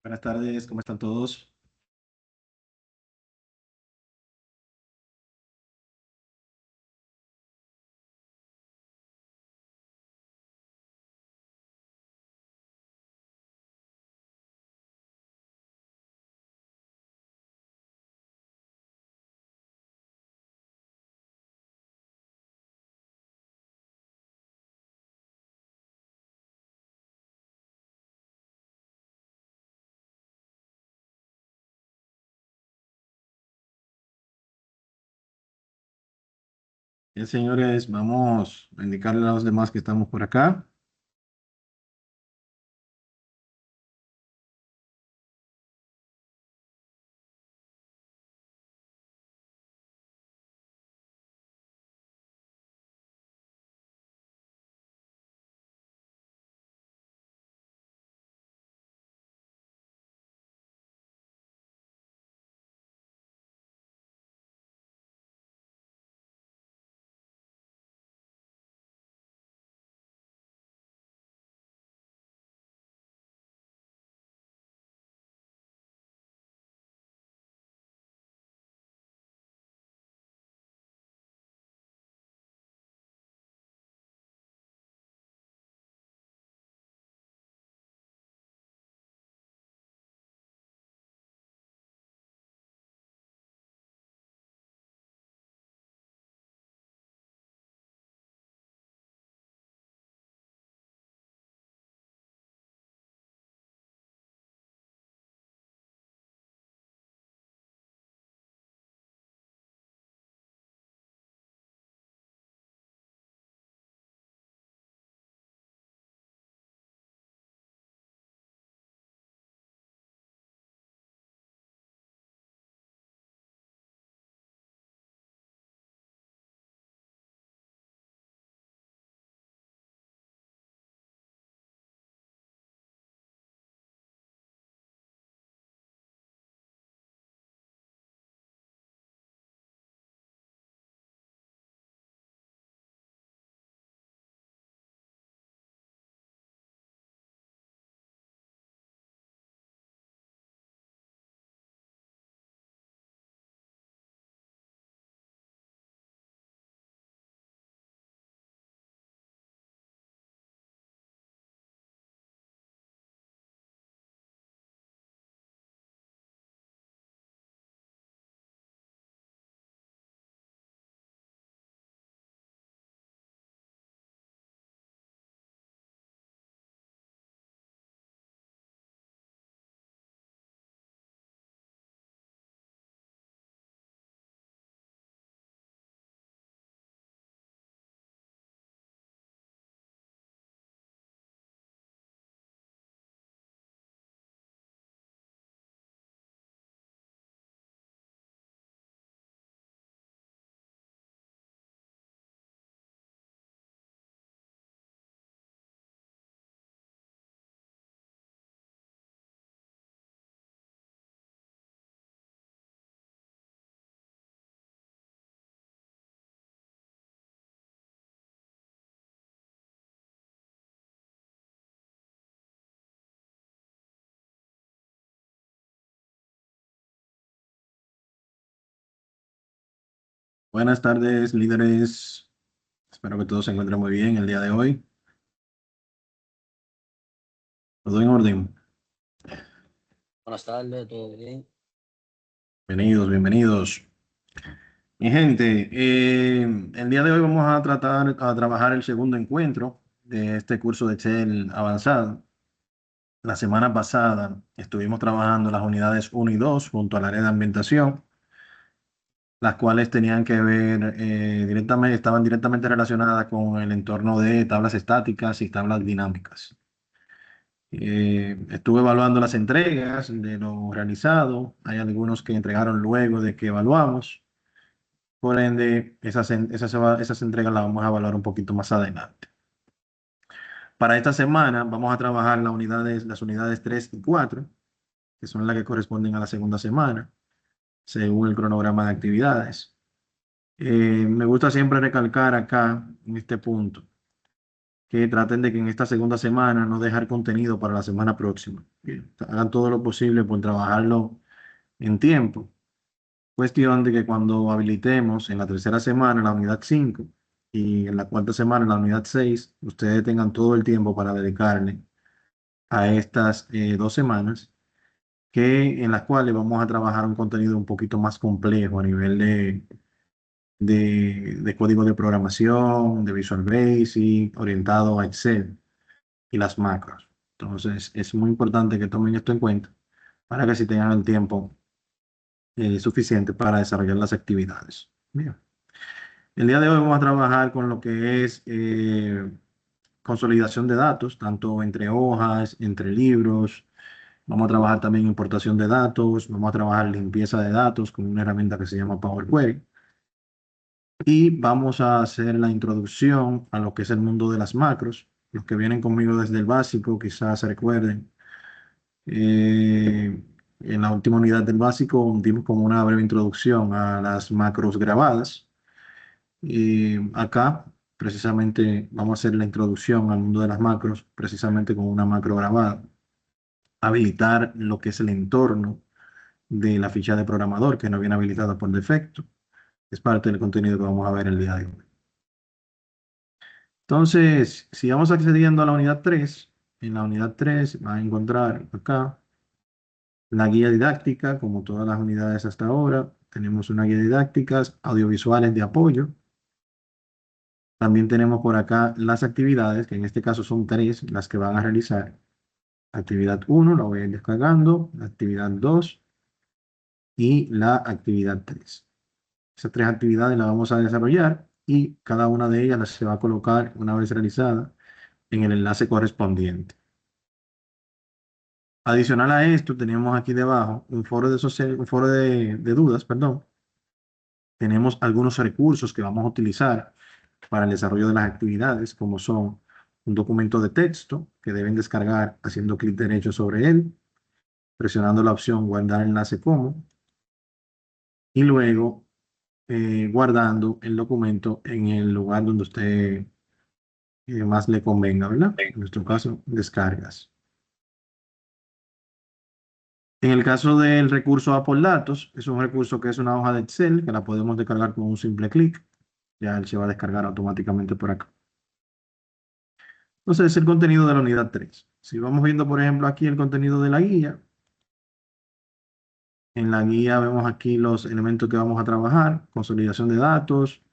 Buenas tardes, ¿cómo están todos? Bien, señores, vamos a indicarle a los demás que estamos por acá. Buenas tardes, líderes. Espero que todos se encuentren muy bien el día de hoy. Todo en orden. Buenas tardes, ¿todo bien? Bienvenidos, bienvenidos. Mi gente, el día de hoy vamos a trabajar el segundo encuentro de este curso de Excel avanzado. La semana pasada estuvimos trabajando las unidades 1 y 2 junto al área de ambientación, las cuales tenían que ver directamente, estaban directamente relacionadas con el entorno de tablas estáticas y tablas dinámicas. Estuve evaluando las entregas de lo realizado. Hay algunos que entregaron luego de que evaluamos. Por ende, esas entregas las vamos a evaluar un poquito más adelante. Para esta semana vamos a trabajar las unidades 3 y 4, que son las que corresponden a la segunda semana, según el cronograma de actividades. Me gusta siempre recalcar acá, en este punto, que traten de que en esta segunda semana no dejar contenido para la semana próxima. Que hagan todo lo posible por trabajarlo en tiempo. Cuestión de que cuando habilitemos en la tercera semana la unidad 5 y en la cuarta semana la unidad 6, ustedes tengan todo el tiempo para dedicarle a estas 2 semanas, que en las cuales vamos a trabajar un contenido un poquito más complejo a nivel de código de programación, de Visual Basic, orientado a Excel y las macros. Entonces, es muy importante que tomen esto en cuenta para que si tengan el tiempo suficiente para desarrollar las actividades. Bien. El día de hoy vamos a trabajar con lo que es consolidación de datos, tanto entre hojas, entre libros. Vamos a trabajar también importación de datos, vamos a trabajar limpieza de datos con una herramienta que se llama Power Query. Y vamos a hacer la introducción a lo que es el mundo de las macros. Los que vienen conmigo desde el básico quizás se recuerden. En la última unidad del básico dimos como una breve introducción a las macros grabadas. Y acá precisamente vamos a hacer la introducción al mundo de las macros, precisamente con una macro grabada. Habilitar lo que es el entorno de la ficha de programador que no viene habilitada por defecto. Es parte del contenido que vamos a ver el día de hoy. Entonces, si vamos accediendo a la unidad 3, en la unidad 3 van a encontrar acá la guía didáctica, como todas las unidades hasta ahora. Tenemos una guía didáctica, audiovisuales de apoyo. También tenemos por acá las actividades, que en este caso son 3 las que van a realizar. Actividad 1, la voy a ir descargando. La actividad 2 y la actividad 3. Esas 3 actividades las vamos a desarrollar y cada una de ellas se va a colocar una vez realizada en el enlace correspondiente. Adicional a esto, tenemos aquí debajo un foro de dudas, perdón. Tenemos algunos recursos que vamos a utilizar para el desarrollo de las actividades, como son un documento de texto que deben descargar haciendo clic derecho sobre él, presionando la opción guardar enlace como, y luego guardando el documento en el lugar donde usted más le convenga, ¿verdad? En nuestro caso, descargas. En el caso del recurso Apple Datos, es un recurso que es una hoja de Excel que la podemos descargar con un simple clic. Ya él se va a descargar automáticamente por acá. Entonces, es el contenido de la unidad 3. Si vamos viendo, por ejemplo, aquí el contenido de la guía, en la guía vemos aquí los elementos que vamos a trabajar: consolidación de datos,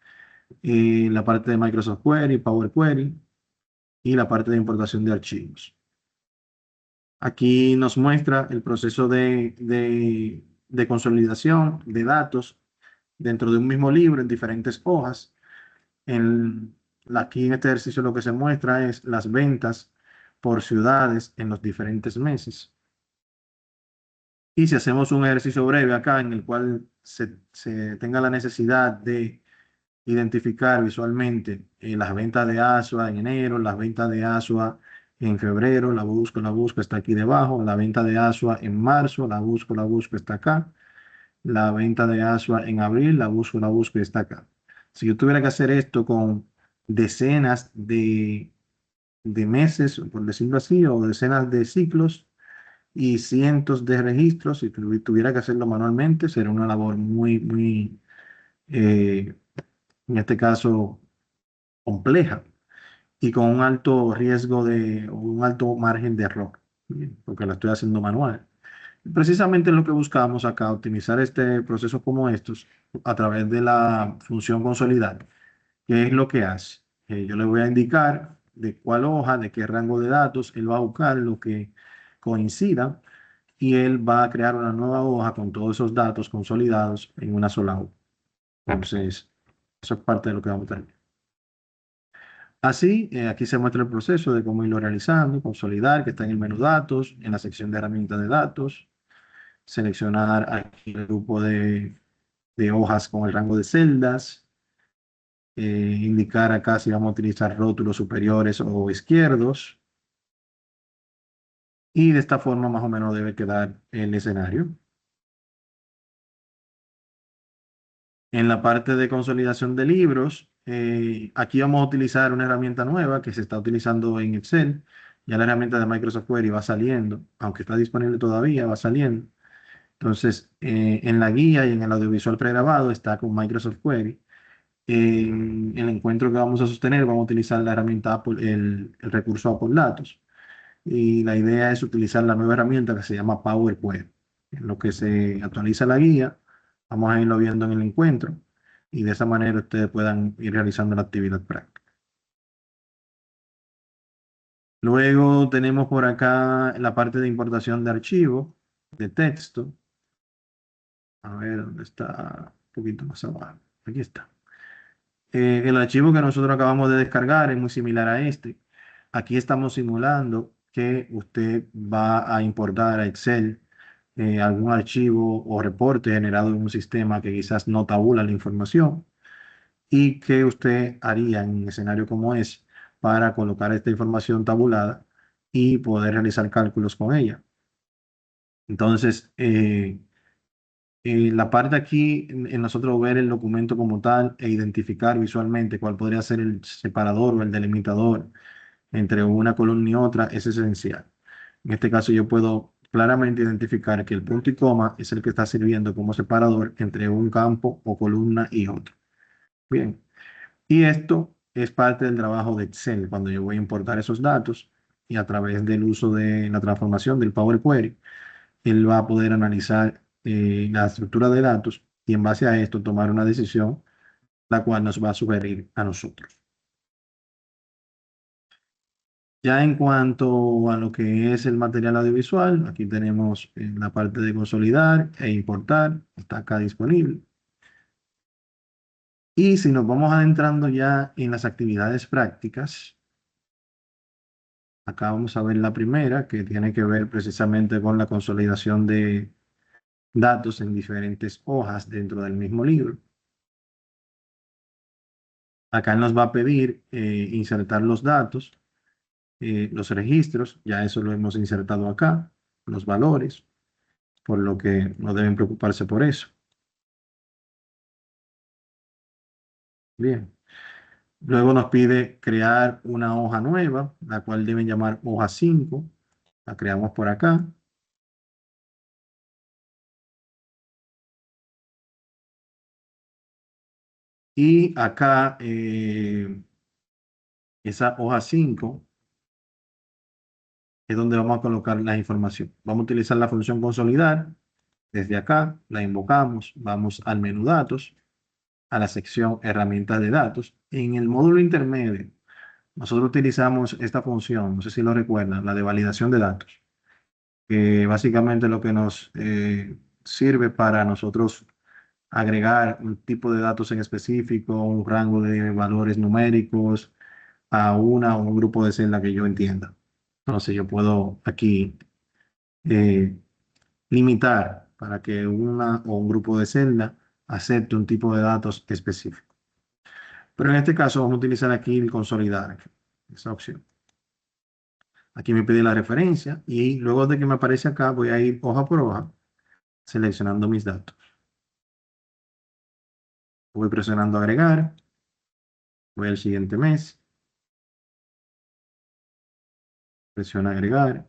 la parte de Microsoft Query, Power Query y la parte de importación de archivos. Aquí nos muestra el proceso de consolidación de datos dentro de un mismo libro en diferentes hojas. Aquí en este ejercicio lo que se muestra es las ventas por ciudades en los diferentes meses. Y si hacemos un ejercicio breve acá en el cual se tenga la necesidad de identificar visualmente las ventas de ASUA en enero, las ventas de ASUA en febrero, la busco, está aquí debajo, la venta de ASUA en marzo, la busco, está acá, la venta de ASUA en abril, la busco y está acá. Si yo tuviera que hacer esto con decenas de meses, por decirlo así, o decenas de ciclos y cientos de registros, si tuviera que hacerlo manualmente, sería una labor muy, eh, en este caso, compleja y con un alto riesgo un alto margen de error, ¿bien? Porque la estoy haciendo manual. Precisamente lo que buscamos acá, optimizar este proceso como estos a través de la función consolidar. ¿Qué es lo que hace? Yo le voy a indicar de cuál hoja, de qué rango de datos, él va a buscar lo que coincida y él va a crear una nueva hoja con todos esos datos consolidados en una sola hoja. Entonces, eso es parte de lo que vamos a tener. Así, aquí se muestra el proceso de cómo irlo realizando: consolidar, que está en el menú datos, en la sección de herramientas de datos, seleccionar aquí el grupo de hojas con el rango de celdas, indicar acá si vamos a utilizar rótulos superiores o izquierdos, y de esta forma más o menos debe quedar el escenario. En la parte de consolidación de libros, Aquí vamos a utilizar una herramienta nueva que se está utilizando en Excel. Ya la herramienta de Microsoft Query va saliendo, aunque está disponible todavía, va saliendo. Entonces, en la guía y en el audiovisual pregrabado está con Microsoft Query. En el encuentro que vamos a sostener, vamos a utilizar la herramienta el recurso Apple Datos. Y la idea es utilizar la nueva herramienta que se llama Power Query. En lo que se actualiza la guía, vamos a irlo viendo en el encuentro y de esa manera ustedes puedan ir realizando la actividad práctica. Luego tenemos por acá la parte de importación de archivos de texto. A ver, ¿dónde está? Un poquito más abajo. Aquí está. El archivo que nosotros acabamos de descargar es muy similar a este. Aquí estamos simulando que usted va a importar a Excel algún archivo o reporte generado en un sistema que quizás no tabula la información y que usted haría en un escenario como ese para colocar esta información tabulada y poder realizar cálculos con ella. Entonces, la parte aquí en nosotros ver el documento como tal e identificar visualmente cuál podría ser el separador o el delimitador entre una columna y otra es esencial. En este caso yo puedo claramente identificar que el punto y coma es el que está sirviendo como separador entre un campo o columna y otro. Bien, y esto es parte del trabajo de Excel cuando yo voy a importar esos datos y a través del uso de la transformación del Power Query él va a poder analizar la estructura de datos y en base a esto tomar una decisión, la cual nos va a sugerir a nosotros. Ya en cuanto a lo que es el material audiovisual, aquí tenemos la parte de consolidar e importar, está acá disponible. Y si nos vamos adentrando ya en las actividades prácticas, acá vamos a ver la primera, que tiene que ver precisamente con la consolidación de datos en diferentes hojas dentro del mismo libro. Acá nos va a pedir insertar los datos, los registros, ya eso lo hemos insertado acá, los valores, por lo que no deben preocuparse por eso. Bien. Luego nos pide crear una hoja nueva, la cual deben llamar hoja 5. La creamos por acá. Y acá, esa hoja 5 es donde vamos a colocar la información. Vamos a utilizar la función consolidar. Desde acá la invocamos, vamos al menú datos, a la sección herramientas de datos. En el módulo intermedio, nosotros utilizamos esta función, no sé si lo recuerdan, la de validación de datos, que básicamente lo que nos sirve para nosotros agregar un tipo de datos en específico, un rango de valores numéricos a una o un grupo de celda que yo entienda. Entonces yo puedo aquí eh, limitar para que una o un grupo de celda acepte un tipo de datos específico. Pero en este caso vamos a utilizar aquí el consolidar, esa opción. Aquí me pide la referencia y luego de que me aparece acá voy a ir hoja por hoja seleccionando mis datos. Voy presionando agregar, voy al siguiente mes, presiono agregar,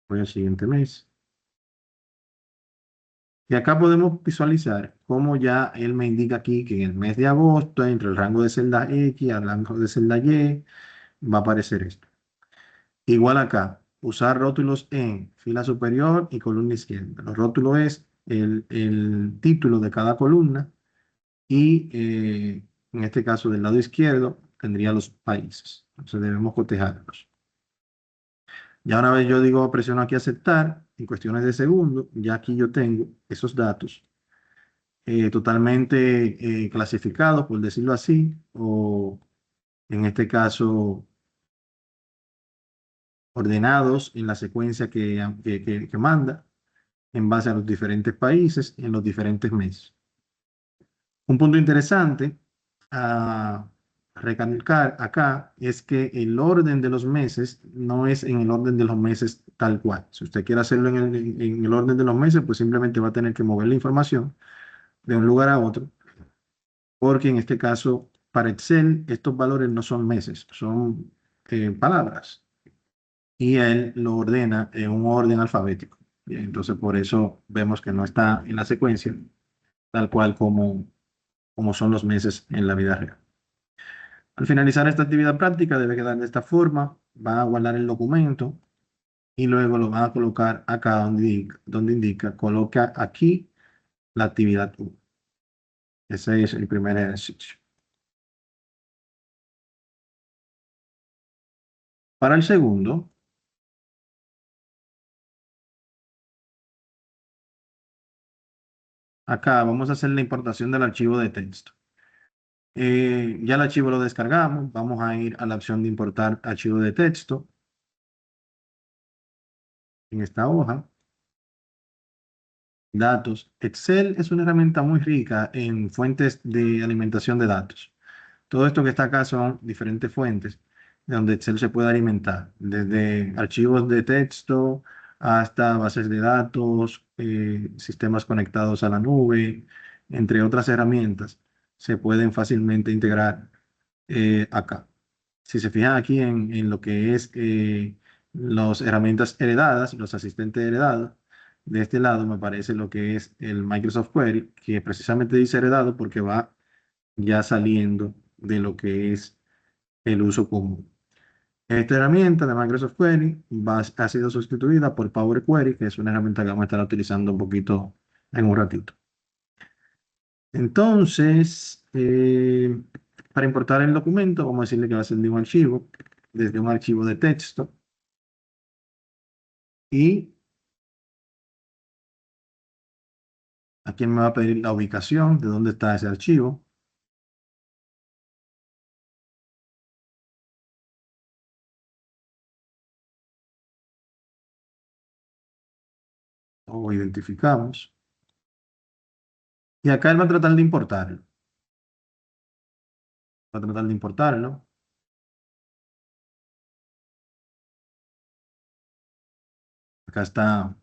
voy al siguiente mes. Y acá podemos visualizar cómo ya él me indica aquí que en el mes de agosto, entre el rango de celda X al rango de celda Y, va a aparecer esto. Igual acá, usar rótulos en fila superior y columna izquierda. Los rótulos es el título de cada columna y en este caso del lado izquierdo tendría los países. Entonces debemos cotejarlos. Ya una vez yo digo, presiono aquí aceptar, en cuestiones de segundos, ya aquí yo tengo esos datos totalmente clasificados, por decirlo así, o en este caso ordenados en la secuencia que manda en base a los diferentes países en los diferentes meses. Un punto interesante a recalcar acá es que el orden de los meses no es en el orden de los meses tal cual. Si usted quiere hacerlo en el orden de los meses, pues simplemente va a tener que mover la información de un lugar a otro, porque en este caso para Excel estos valores no son meses, son palabras. Y él lo ordena en un orden alfabético. Bien, entonces por eso vemos que no está en la secuencia, tal cual como son los meses en la vida real. Al finalizar esta actividad práctica debe quedar de esta forma, van a guardar el documento y luego lo van a colocar acá donde indica, coloca aquí la actividad 1. Ese es el primer ejercicio. Para el segundo, acá vamos a hacer la importación del archivo de texto. Ya el archivo lo descargamos, vamos a ir a la opción de importar archivo de texto en esta hoja. Datos. Excel es una herramienta muy rica en fuentes de alimentación de datos. Todo esto que está acá son diferentes fuentes donde Excel se puede alimentar, desde archivos de texto hasta bases de datos, sistemas conectados a la nube, entre otras herramientas, se pueden fácilmente integrar acá. Si se fijan aquí en lo que es las herramientas heredadas, los asistentes heredados, de este lado me aparece lo que es el Microsoft Query, que precisamente dice heredado porque va ya saliendo de lo que es el uso común. Esta herramienta de Microsoft Query ha sido sustituida por Power Query, que es una herramienta que vamos a estar utilizando un poquito en un ratito. Entonces, para importar el documento, vamos a decirle que va a ser de un archivo, desde un archivo de texto. Y aquí me va a pedir la ubicación de dónde está ese archivo. Lo identificamos. Y acá él va a tratar de importarlo. Va a tratar de importarlo. Acá está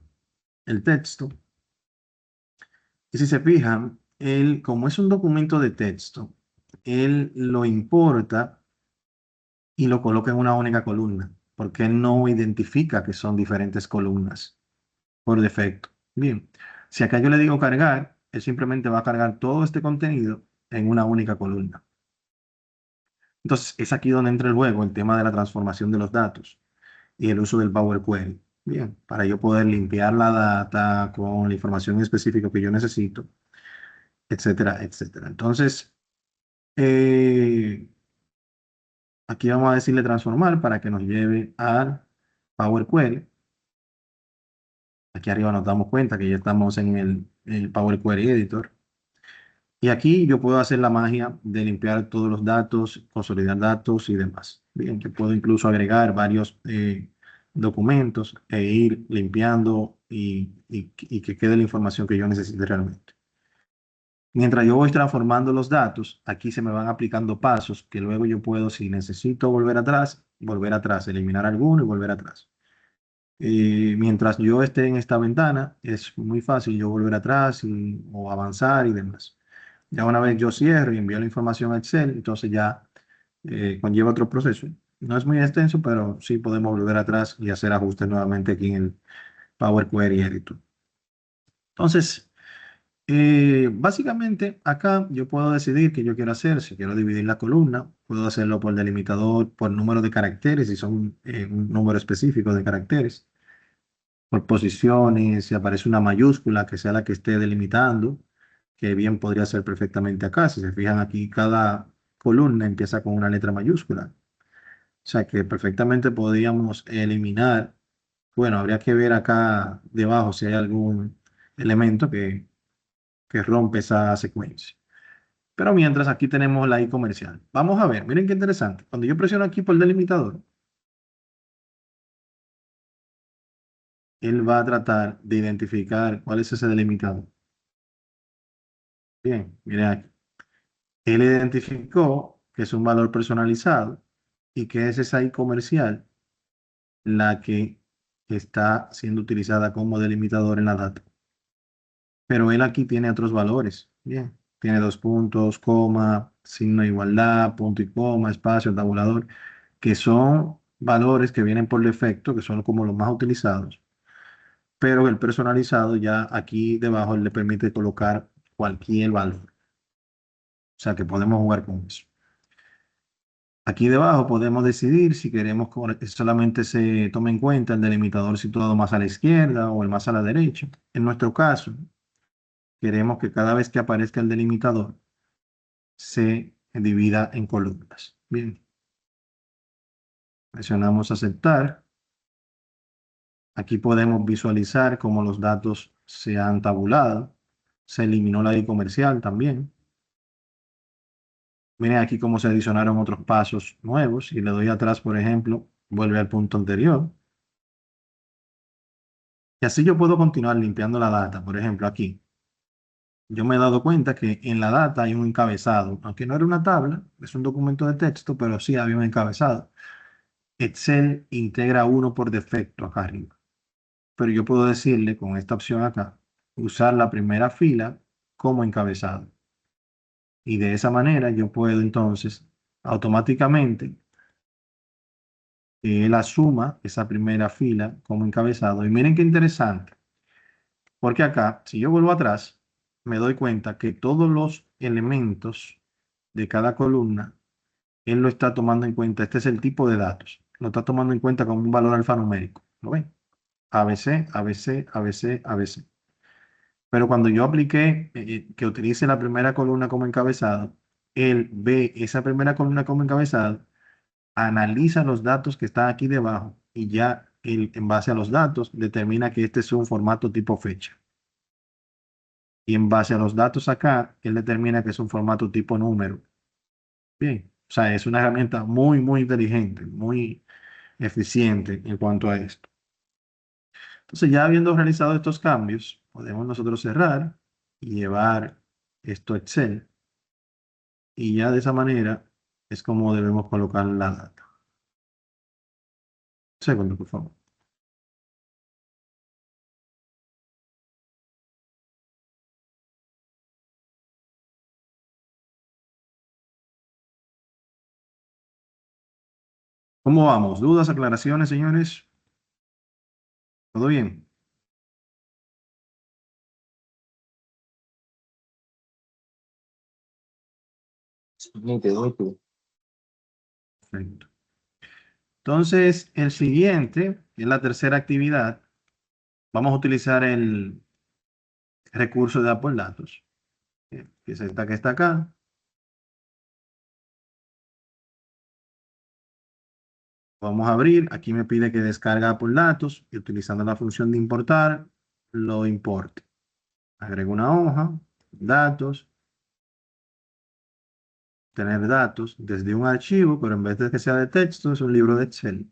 el texto. Y si se fijan, él, como es un documento de texto, él lo importa y lo coloca en una única columna, porque él no identifica que son diferentes columnas por defecto. Bien, si acá yo le digo cargar, él simplemente va a cargar todo este contenido en una única columna. Entonces, es aquí donde entra el juego el tema de la transformación de los datos y el uso del Power Query. Bien, para yo poder limpiar la data con la información específica que yo necesito, etcétera, etcétera. Entonces, eh, aquí vamos a decirle transformar para que nos lleve al Power Query. Aquí arriba nos damos cuenta que ya estamos en el Power Query Editor. Y aquí yo puedo hacer la magia de limpiar todos los datos, consolidar datos y demás. Bien, que puedo incluso agregar varios documentos e ir limpiando y que quede la información que yo necesite realmente. Mientras yo voy transformando los datos, aquí se me van aplicando pasos que luego yo puedo, si necesito volver atrás, eliminar alguno y volver atrás. Mientras yo esté en esta ventana, es muy fácil yo volver atrás o avanzar y demás. Ya una vez yo cierro y envío la información a Excel, entonces ya conlleva otro proceso. No es muy extenso, pero sí podemos volver atrás y hacer ajustes nuevamente aquí en el Power Query Editor. Entonces, básicamente acá yo puedo decidir qué yo quiero hacer. Si quiero dividir la columna, puedo hacerlo por delimitador, por número de caracteres, si son un número específico de caracteres, por posiciones, si aparece una mayúscula que sea la que esté delimitando, que bien podría ser perfectamente acá. Si se fijan aquí, cada columna empieza con una letra mayúscula. O sea que perfectamente podríamos eliminar, bueno, habría que ver acá debajo si hay algún elemento que rompe esa secuencia. Pero mientras aquí tenemos la I comercial. Vamos a ver, miren qué interesante. Cuando yo presiono aquí por el delimitador, él va a tratar de identificar cuál es ese delimitador. Bien, miren aquí. Él identificó que es un valor personalizado y que es esa I comercial la que está siendo utilizada como delimitador en la data. Pero él aquí tiene otros valores. Bien, tiene dos puntos, coma, signo de igualdad, punto y coma, espacio, tabulador, que son valores que vienen por defecto, que son como los más utilizados, pero el personalizado ya aquí debajo le permite colocar cualquier valor. O sea que podemos jugar con eso. Aquí debajo podemos decidir si queremos que solamente se tome en cuenta el delimitador situado más a la izquierda o el más a la derecha. En nuestro caso, queremos que cada vez que aparezca el delimitador se divida en columnas. Bien, presionamos aceptar. Aquí podemos visualizar cómo los datos se han tabulado. Se eliminó la I comercial también. Miren aquí cómo se adicionaron otros pasos nuevos. Si le doy atrás, por ejemplo, vuelve al punto anterior. Y así yo puedo continuar limpiando la data. Por ejemplo, aquí. Yo me he dado cuenta que en la data hay un encabezado. Aunque no era una tabla, es un documento de texto, pero sí había un encabezado. Excel integra uno por defecto acá arriba. Pero yo puedo decirle con esta opción acá, usar la primera fila como encabezado. Y de esa manera yo puedo entonces automáticamente él asuma esa primera fila como encabezado. Y miren qué interesante, porque acá, si yo vuelvo atrás, me doy cuenta que todos los elementos de cada columna, él lo está tomando en cuenta. Este es el tipo de datos. Lo está tomando en cuenta como un valor alfanumérico. ¿Lo ven? ABC, ABC, ABC, ABC. Pero cuando yo apliqué que utilice la primera columna como encabezado, él ve esa primera columna como encabezado, analiza los datos que están aquí debajo y ya él, en base a los datos, determina que este es un formato tipo fecha. Y en base a los datos acá, él determina que es un formato tipo número. Bien, o sea, es una herramienta muy, muy inteligente, muy eficiente en cuanto a esto. Entonces, ya habiendo realizado estos cambios, podemos nosotros cerrar y llevar esto a Excel. Y ya de esa manera es como debemos colocar la data. Un segundo, por favor. ¿Cómo vamos? ¿Dudas, aclaraciones, señores? ¿Todo bien? Nítido, nítido. Perfecto. Entonces, el siguiente, que es la tercera actividad, vamos a utilizar el recurso de Apple Datos, que es esta que está acá. Vamos a abrir, aquí me pide que descarga Apple Datos y utilizando la función de importar, lo importe. Agrego una hoja, datos, tener datos desde un archivo, pero en vez de que sea de texto, es un libro de Excel.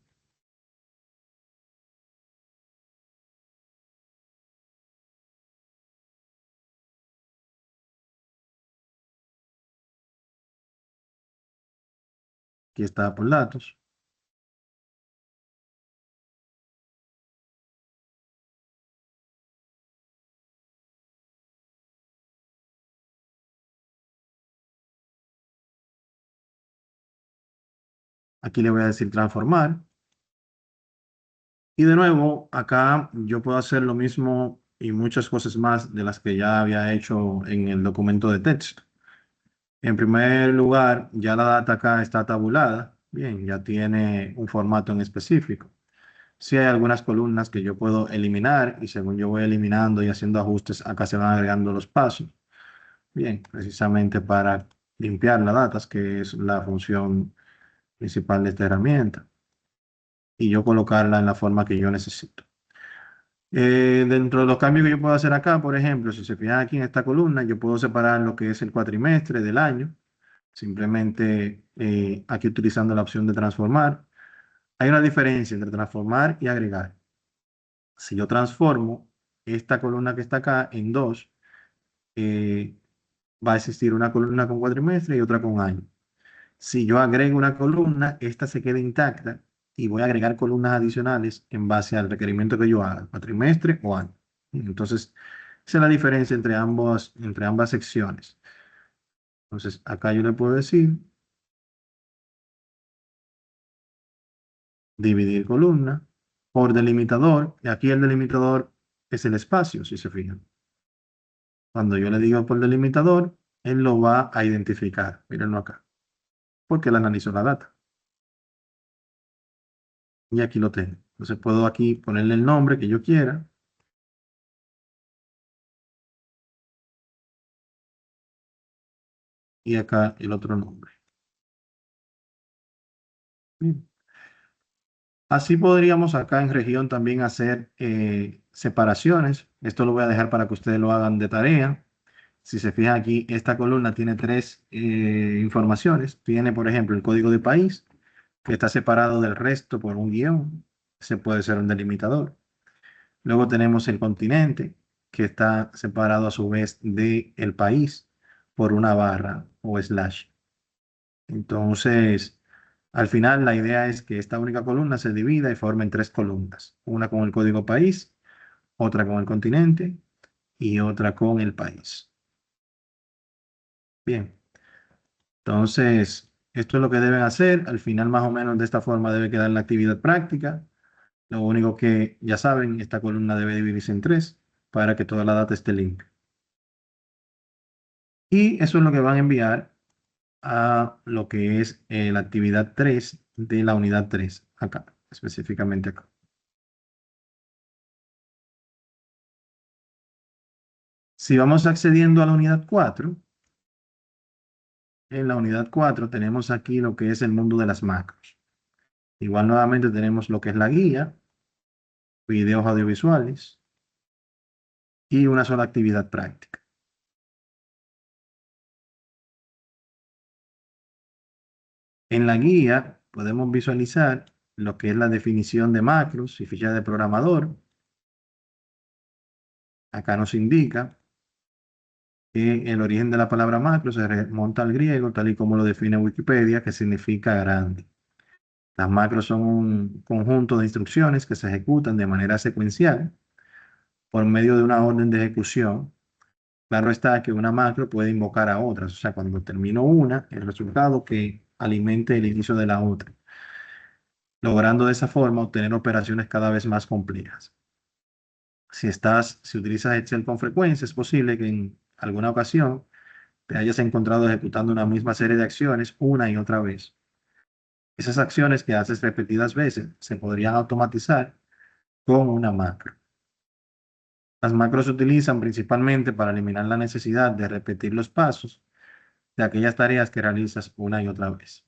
Aquí está Apple Datos. Aquí le voy a decir transformar. Y de nuevo, acá yo puedo hacer lo mismo y muchas cosas más de las que ya había hecho en el documento de texto. En primer lugar, ya la data acá está tabulada. Bien, ya tiene un formato en específico. Sí hay algunas columnas que yo puedo eliminar y según yo voy eliminando y haciendo ajustes, acá se van agregando los pasos. Bien, precisamente para limpiar las datas, que es la función principal de esta herramienta, y yo colocarla en la forma que yo necesito. Dentro de los cambios que yo puedo hacer acá, por ejemplo, si se fijan aquí en esta columna, yo puedo separar lo que es el cuatrimestre del año, simplemente aquí utilizando la opción de transformar. Hay una diferencia entre transformar y agregar. Si yo transformo esta columna que está acá en dos, eh, va a existir una columna con cuatrimestre y otra con año. Si yo agrego una columna, esta se queda intacta y voy a agregar columnas adicionales en base al requerimiento que yo haga, cuatrimestre o año. Entonces, esa es la diferencia entre ambas secciones. Entonces, acá yo le puedo decir dividir columna por delimitador, y aquí el delimitador es el espacio, si se fijan. Cuando yo le digo por delimitador, él lo va a identificar. Mírenlo acá, porque él analizó la data. Y aquí lo tengo. Entonces puedo aquí ponerle el nombre que yo quiera. Y acá el otro nombre. Bien. Así podríamos acá en región también hacer separaciones. Esto lo voy a dejar para que ustedes lo hagan de tarea. Si se fijan aquí, esta columna tiene tres informaciones. Tiene, por ejemplo, el código de país, que está separado del resto por un guión. Ese puede ser un delimitador. Luego tenemos el continente, que está separado a su vez del país por una barra o slash. Entonces, al final la idea es que esta única columna se divida y forme en tres columnas. Una con el código país, otra con el continente y otra con el país. Bien, entonces, esto es lo que deben hacer. Al final, más o menos de esta forma debe quedar la actividad práctica. Lo único que ya saben, esta columna debe dividirse en tres para que toda la data esté limpia. Y eso es lo que van a enviar a lo que es la actividad 3 de la unidad 3 acá, específicamente acá. Si vamos accediendo a la unidad 4, en la unidad 4 tenemos aquí lo que es el mundo de las macros. Igual nuevamente tenemos lo que es la guía, videos audiovisuales y una sola actividad práctica. En la guía podemos visualizar lo que es la definición de macros y fichas de programador. Acá nos indica que el origen de la palabra macro se remonta al griego, tal y como lo define Wikipedia, que significa grande. Las macros son un conjunto de instrucciones que se ejecutan de manera secuencial por medio de una orden de ejecución. Claro está que una macro puede invocar a otras, o sea, cuando termino una, el resultado que alimente el inicio de la otra, logrando de esa forma obtener operaciones cada vez más complejas. Si utilizas Excel con frecuencia, es posible que en alguna ocasión te hayas encontrado ejecutando una misma serie de acciones una y otra vez. Esas acciones que haces repetidas veces se podrían automatizar con una macro. Las macros se utilizan principalmente para eliminar la necesidad de repetir los pasos de aquellas tareas que realizas una y otra vez.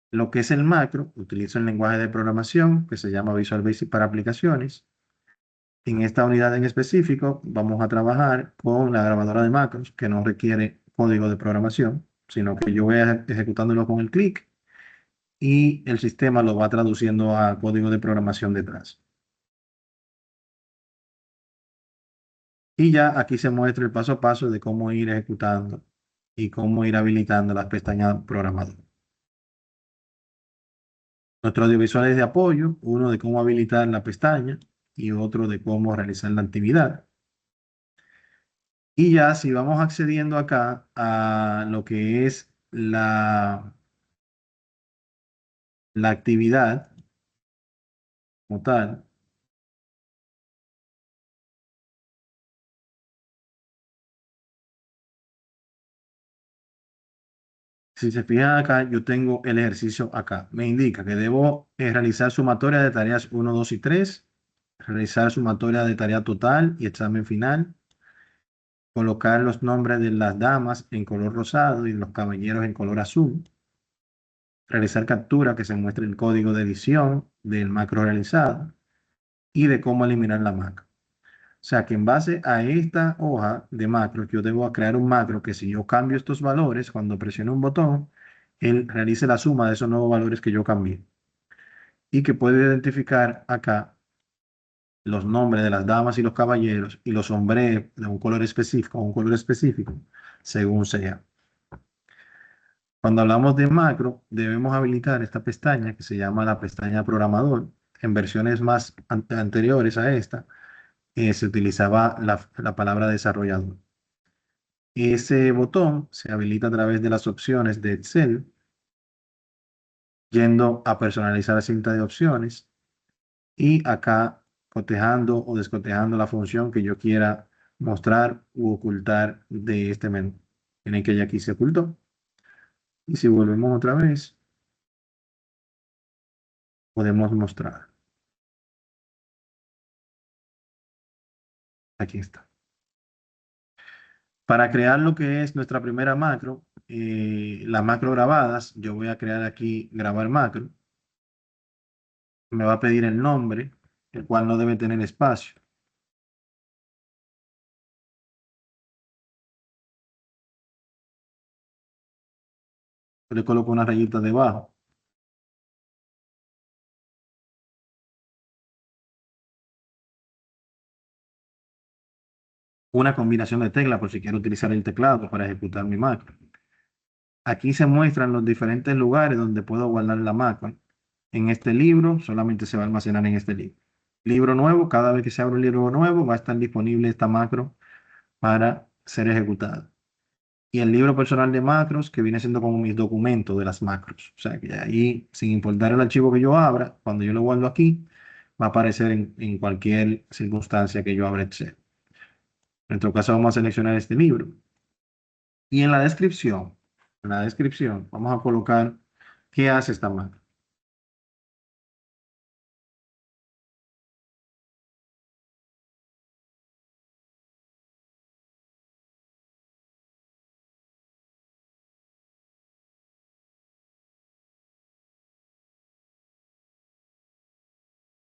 Lo que es el macro, utiliza un lenguaje de programación que se llama Visual Basic para aplicaciones. En esta unidad en específico vamos a trabajar con la grabadora de macros que no requiere código de programación, sino que yo voy ejecutándolo con el clic y el sistema lo va traduciendo a código de programación detrás. Y ya aquí se muestra el paso a paso de cómo ir ejecutando y cómo ir habilitando las pestañas programadoras. Nuestros audiovisuales de apoyo, uno de cómo habilitar la pestaña y otro de cómo realizar la actividad. Y ya si vamos accediendo acá a lo que es la actividad como tal, si se fijan acá, yo tengo el ejercicio acá. Me indica que debo realizar sumatoria de tareas 1, 2 y 3, realizar sumatoria de tarea total y examen final, colocar los nombres de las damas en color rosado y los caballeros en color azul, realizar captura que se muestre el código de edición del macro realizado y de cómo eliminar la macro. O sea que en base a esta hoja de macro, yo debo crear un macro que si yo cambio estos valores, cuando presiono un botón, él realice la suma de esos nuevos valores que yo cambié. Y que puede identificar acá los nombres de las damas y los caballeros y los hombres de un color específico, según sea. Cuando hablamos de macro, debemos habilitar esta pestaña que se llama la pestaña programador. En versiones más anteriores a esta, se utilizaba la palabra desarrollador. Ese botón se habilita a través de las opciones de Excel, yendo a personalizar cinta de opciones y acá cotejando o descotejando la función que yo quiera mostrar u ocultar de este menú. Tienen que ya aquí se ocultó. Y si volvemos otra vez, podemos mostrar. Aquí está. Para crear lo que es nuestra primera macro, la macro grabadas, yo voy a crear aquí grabar macro. Me va a pedir el nombre, el cual no debe tener espacio. Yo le coloco una rayita debajo. Una combinación de teclas por si quiero utilizar el teclado para ejecutar mi macro. Aquí se muestran los diferentes lugares donde puedo guardar la macro. En este libro solamente se va a almacenar en este libro. Libro nuevo, cada vez que se abre un libro nuevo va a estar disponible esta macro para ser ejecutada. Y el libro personal de macros, que viene siendo como mis documentos de las macros. O sea que ahí, sin importar el archivo que yo abra, cuando yo lo guardo aquí, va a aparecer en cualquier circunstancia que yo abra Excel. En nuestro caso vamos a seleccionar este libro. Y en la descripción, vamos a colocar qué hace esta macro.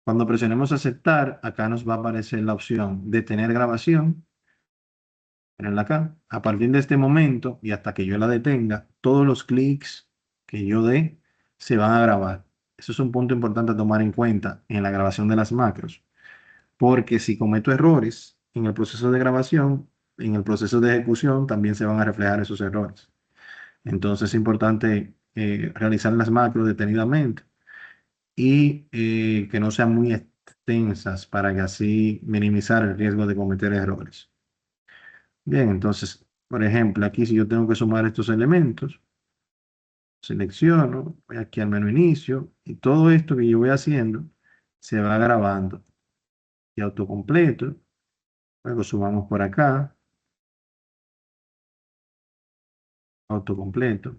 Cuando presionemos aceptar, acá nos va a aparecer la opción de tener grabación. Ponerla acá. A partir de este momento y hasta que yo la detenga, todos los clics que yo dé se van a grabar. Eso es un punto importante a tomar en cuenta en la grabación de las macros, porque si cometo errores en el proceso de grabación, en el proceso de ejecución también se van a reflejar esos errores. Entonces es importante realizar las macros detenidamente y que no sean muy extensas para que así minimizar el riesgo de cometer errores. Bien, entonces, por ejemplo, aquí si yo tengo que sumar estos elementos, selecciono, voy aquí al menú inicio y todo esto que yo voy haciendo se va grabando y autocompleto. Luego sumamos por acá, autocompleto.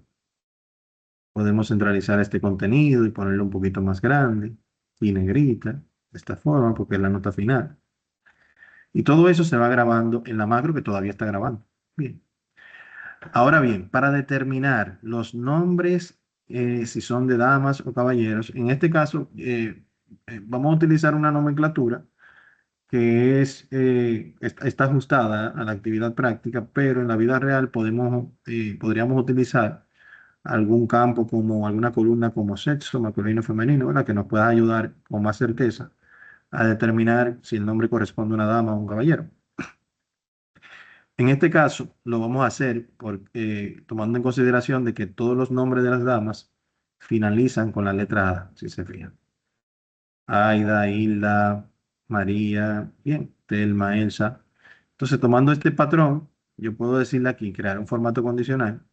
Podemos centralizar este contenido y ponerlo un poquito más grande y negrita, de esta forma, porque es la nota final. Y todo eso se va grabando en la macro que todavía está grabando. Bien. Ahora bien, para determinar los nombres, si son de damas o caballeros, en este caso vamos a utilizar una nomenclatura que está ajustada a la actividad práctica, pero en la vida real podríamos utilizar algún campo como alguna columna como sexo, masculino, femenino, ¿verdad? Que nos pueda ayudar con más certeza a determinar si el nombre corresponde a una dama o un caballero. En este caso, lo vamos a hacer tomando en consideración de que todos los nombres de las damas finalizan con la letra A, si se fijan. Aida, Hilda, María, bien, Telma, Elsa. Entonces, tomando este patrón, yo puedo decirle aquí, crear un formato condicional,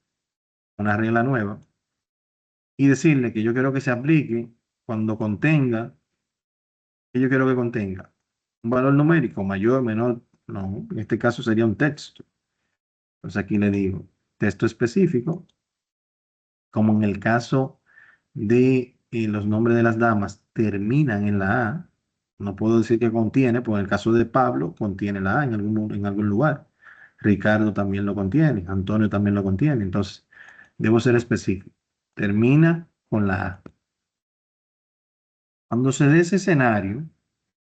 una regla nueva, y decirle que yo quiero que se aplique cuando contenga, que yo quiero que contenga un valor numérico mayor, menor, no, en este caso sería un texto. Entonces aquí le digo, texto específico, como en el caso de los nombres de las damas terminan en la A, no puedo decir que contiene, porque en el caso de Pablo contiene la A en algún lugar. Ricardo también lo contiene, Antonio también lo contiene. Entonces, debo ser específico. Termina con la A. Cuando se dé ese escenario,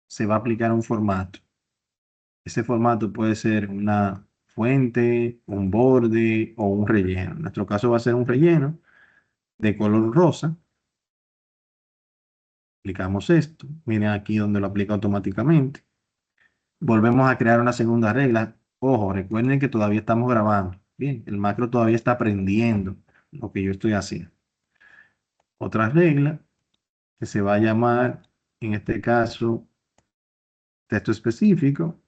se va a aplicar un formato. Ese formato puede ser una fuente, un borde o un relleno. En nuestro caso va a ser un relleno de color rosa. Aplicamos esto. Miren aquí donde lo aplica automáticamente. Volvemos a crear una segunda regla. Ojo, recuerden que todavía estamos grabando. Bien, el macro todavía está aprendiendo lo que yo estoy haciendo. Otra regla que se va a llamar, en este caso, texto específico.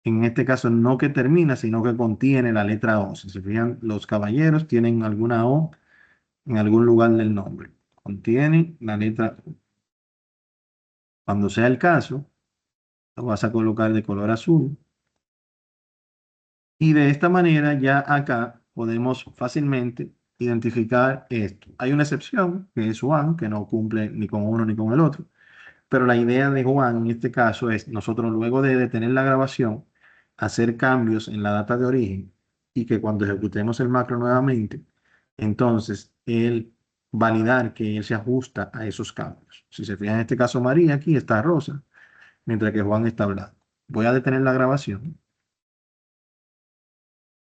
En este caso, no que termina, sino que contiene la letra O. Si se fijan, los caballeros tienen alguna O en algún lugar del nombre. Contiene la letra O. Cuando sea el caso, lo vas a colocar de color azul. Y de esta manera ya acá podemos fácilmente identificar esto. Hay una excepción, que es Juan, que no cumple ni con uno ni con el otro. Pero la idea de Juan en este caso es nosotros luego de detener la grabación, hacer cambios en la data de origen y que cuando ejecutemos el macro nuevamente, entonces él validar que él se ajusta a esos cambios. Si se fijan en este caso María aquí está rosa, mientras que Juan está blanco. Voy a detener la grabación.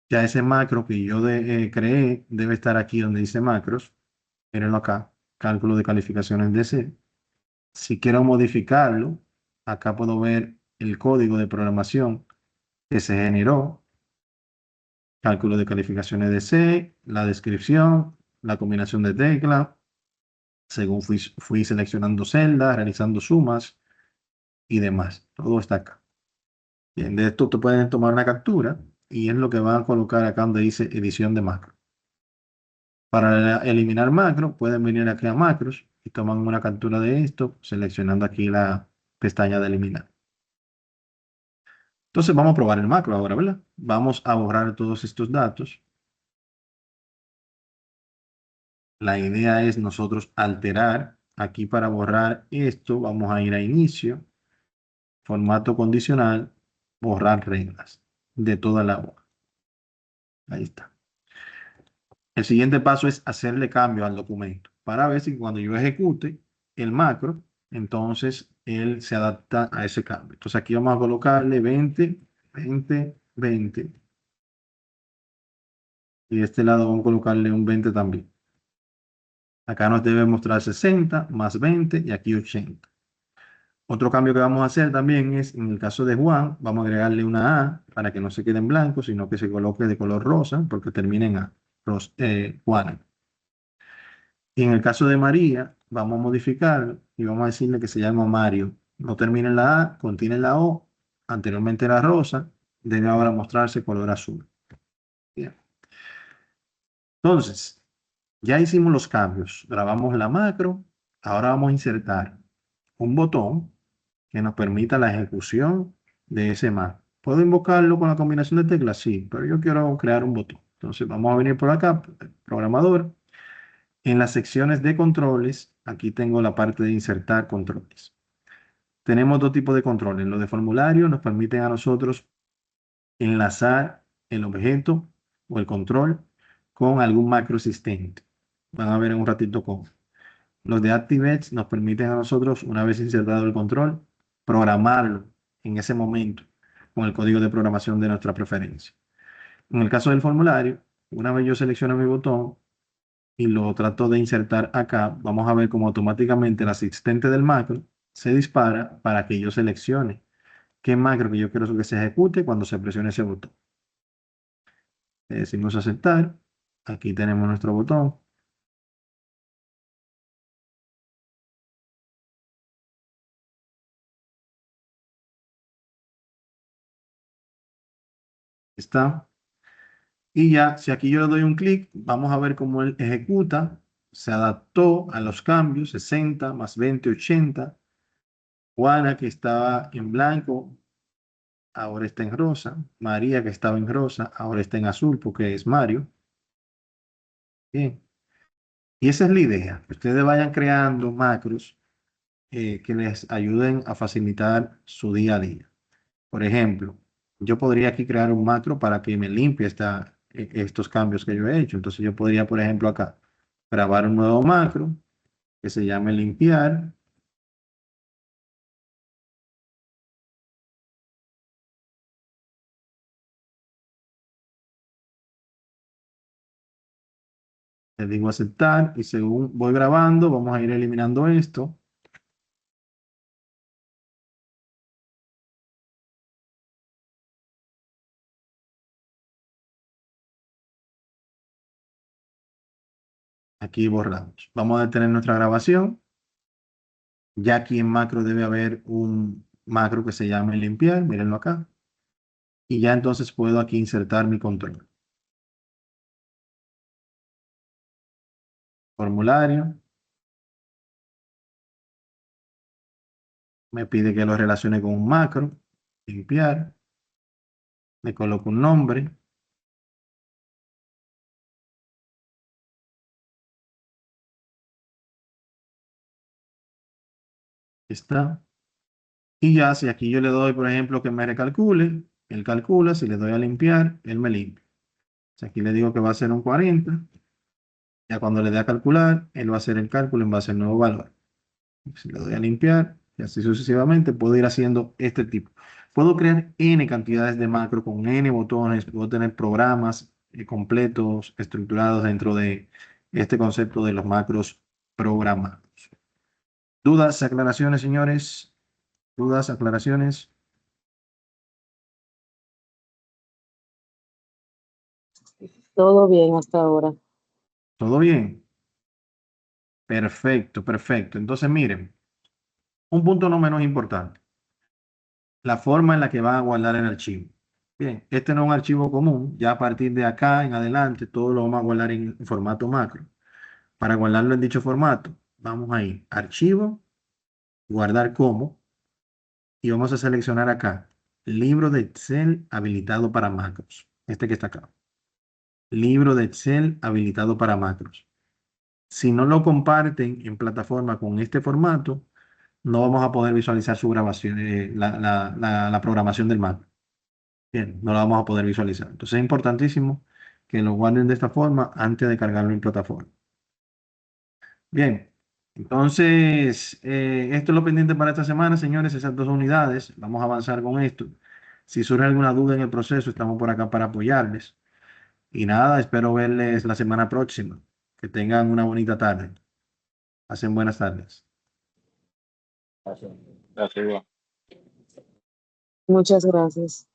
Ya ese macro que yo creé debe estar aquí donde dice macros. Mírenlo acá, cálculo de calificaciones de C. Si quiero modificarlo, acá puedo ver el código de programación que se generó, cálculo de calificaciones de C, la descripción, la combinación de teclas, según fui seleccionando celdas, realizando sumas y demás. Todo está acá. Bien, de esto te pueden tomar una captura y es lo que van a colocar acá donde dice edición de macro. Para eliminar macro, pueden venir aquí a macros y toman una captura de esto, seleccionando aquí la pestaña de eliminar. Entonces vamos a probar el macro ahora, ¿verdad? Vamos a borrar todos estos datos. La idea es nosotros alterar. Aquí para borrar esto, vamos a ir a inicio, formato condicional, borrar reglas de toda la hoja. Ahí está. El siguiente paso es hacerle cambio al documento para ver si cuando yo ejecute el macro, entonces él se adapta a ese cambio. Entonces aquí vamos a colocarle 20, 20, 20. Y de este lado vamos a colocarle un 20 también. Acá nos debe mostrar 60 más 20 y aquí 80. Otro cambio que vamos a hacer también es, en el caso de Juan, vamos a agregarle una A para que no se quede en blanco, sino que se coloque de color rosa, porque termina en A, Juana. Y en el caso de María, vamos a modificarlo y vamos a decirle que se llama Mario. No termina en la A, contiene la O, anteriormente era rosa, debe ahora mostrarse color azul. Bien. Entonces, ya hicimos los cambios, grabamos la macro, ahora vamos a insertar un botón que nos permita la ejecución de ese macro. ¿Puedo invocarlo con la combinación de teclas? Sí, pero yo quiero crear un botón. Entonces vamos a venir por acá, programador. En las secciones de controles, aquí tengo la parte de insertar controles. Tenemos dos tipos de controles. Los de formulario nos permiten a nosotros enlazar el objeto o el control con algún macro existente. Van a ver en un ratito cómo. Los de ActiveX nos permiten a nosotros, una vez insertado el control, programarlo en ese momento con el código de programación de nuestra preferencia. En el caso del formulario, una vez yo selecciono mi botón y lo trato de insertar acá, vamos a ver cómo automáticamente el asistente del macro se dispara para que yo seleccione qué macro que yo quiero que se ejecute cuando se presione ese botón. Le decimos aceptar. Aquí tenemos nuestro botón. Está. Y ya, si aquí yo le doy un clic, vamos a ver cómo él ejecuta. Se adaptó a los cambios, 60 más 20, 80. Juana, que estaba en blanco, ahora está en rosa. María, que estaba en rosa, ahora está en azul porque es Mario. Bien. Y esa es la idea. Que ustedes vayan creando macros que les ayuden a facilitar su día a día. Por ejemplo, yo podría aquí crear un macro para que me limpie estos cambios que yo he hecho. Entonces yo podría, por ejemplo, acá grabar un nuevo macro que se llame limpiar. Le digo aceptar y según voy grabando, vamos a ir eliminando esto. Aquí borramos. Vamos a detener nuestra grabación. Ya aquí en macro debe haber un macro que se llame limpiar. Mírenlo acá. y ya entonces puedo aquí insertar mi control. Formulario. Me pide que lo relacione con un macro. Limpiar. Le coloco un nombre. Está. Y ya, si aquí yo le doy, por ejemplo, que me recalcule, él calcula. Si le doy a limpiar, él me limpia. Si aquí le digo que va a ser un 40, ya cuando le dé a calcular, él va a hacer el cálculo en base al nuevo valor. Si le doy a limpiar, y así sucesivamente, puedo ir haciendo este tipo. Puedo crear N cantidades de macro con N botones, puedo tener programas completos, estructurados dentro de este concepto de los macros programados. ¿Dudas, aclaraciones, señores? ¿Dudas, aclaraciones? Todo bien hasta ahora. ¿Todo bien? Perfecto, perfecto. Entonces, miren, un punto no menos importante, la forma en la que van a guardar el archivo. Bien, este no es un archivo común, ya a partir de acá en adelante todo lo vamos a guardar en formato macro. Para guardarlo en dicho formato, vamos a ir archivo, guardar como, y vamos a seleccionar acá, libro de Excel habilitado para macros. Este que está acá. Libro de Excel habilitado para macros. Si no lo comparten en plataforma con este formato, no vamos a poder visualizar su grabación, la programación del macro. Bien, no lo vamos a poder visualizar. Entonces es importantísimo que lo guarden de esta forma antes de cargarlo en plataforma. Bien, entonces esto es lo pendiente para esta semana, señores, esas 2 unidades. Vamos a avanzar con esto. Si surge alguna duda en el proceso, estamos por acá para apoyarles. Y nada, espero verles la semana próxima. Que tengan una bonita tarde. Pasen buenas tardes. Gracias. Gracias, igual. Muchas gracias.